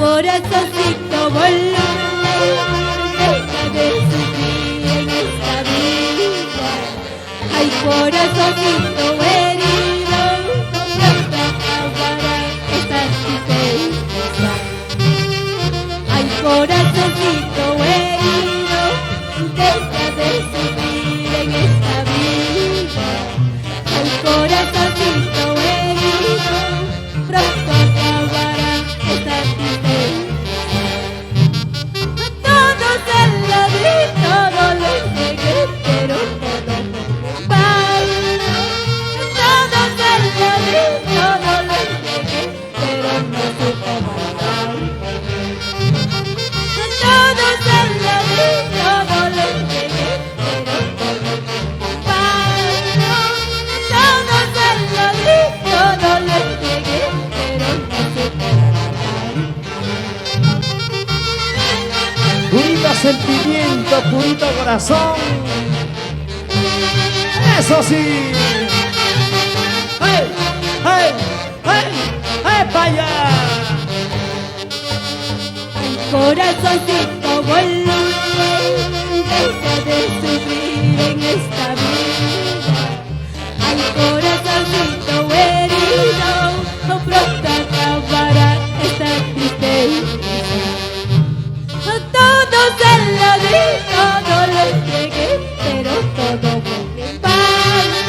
corazoncito voluble, deja de sufrir en esta vida. Ay, corazoncito herido, pronto acabará esta tristeza. Ay, corazoncito herido, deja de sufrir en esta vida. Ay, corazoncito herido, pronto acabará esta tristeza. Todo se lo di, todo lo entregué, pero todo fue en vano. Todo se lo di, todo lo entregué, pero no supe valorar. Todo se lo di, todo lo entregué, pero todo fue en vano. Todo se lo di, todo lo entregué, pero no supe valorar. Purito sentimiento, purito corazón. Eso sí. ¡Hey! ¡Hey! ¡Hey! ¡Hey! ¡Pa' allá! Ay, corazoncito voluble, deja de sufrir en esta vida. Ay, corazoncito herido, pronto acabará esta tristeza. Todo se lo di, todo lo entregué, pero todo fue en vano.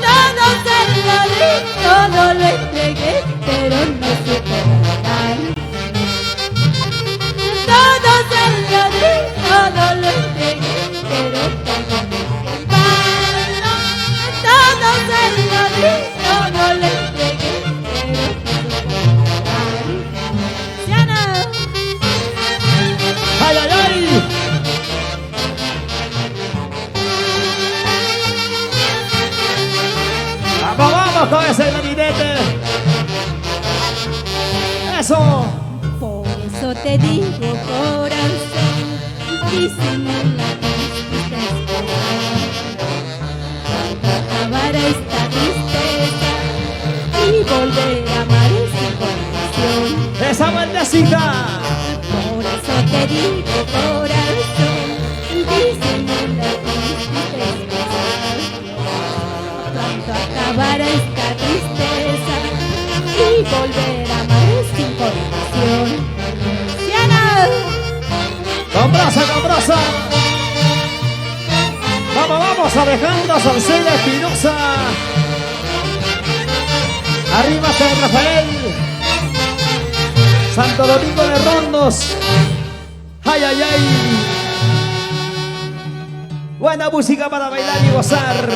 Todo se lo di, todo lo entregué, pero no supe valorar. Todo se lo di, todo lo entregué, pero todo fue en vano. Todo se lo di, todo lo entregué, pero no supe valorar. ¡Siana! ¡Ay, ay, ay! ¡Vamos, vamos con ese clarinete! ¡Eso! Por eso te digo, corazón, disimula tus tristezas. Cuando acabará esta tristeza y volver a amar sin condición. ¡Esa vueltecita! Por eso te digo, corazón, disimula tus tristezas. Cuando acabará esta tristeza y volver a amar sin condición. ¡Siana! ¡Con brasa, con brasa! ¡Vamos, vamos! Alejandra Salcedo Espinosa. Arriba San Rafael. Santo Domingo de Rondos. ¡Ay, ay, ay! Buena música para bailar y gozar.